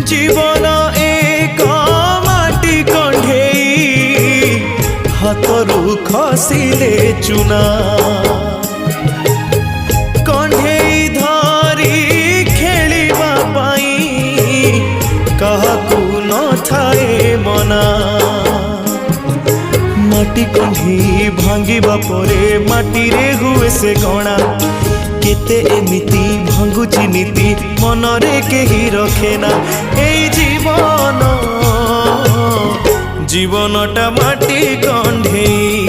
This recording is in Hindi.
जीवन एक माटी कंढेई हाथरू खसिले चुना कंढेई धरी खेलिबा पाई काहाकू न थाए मना माटी कंढी भांगिबा परे माटी रे हुए से गणा केते एमिति भांगुची नीति मनरे केही रखेना एई जीवन जीवनटा माटी कंढेई।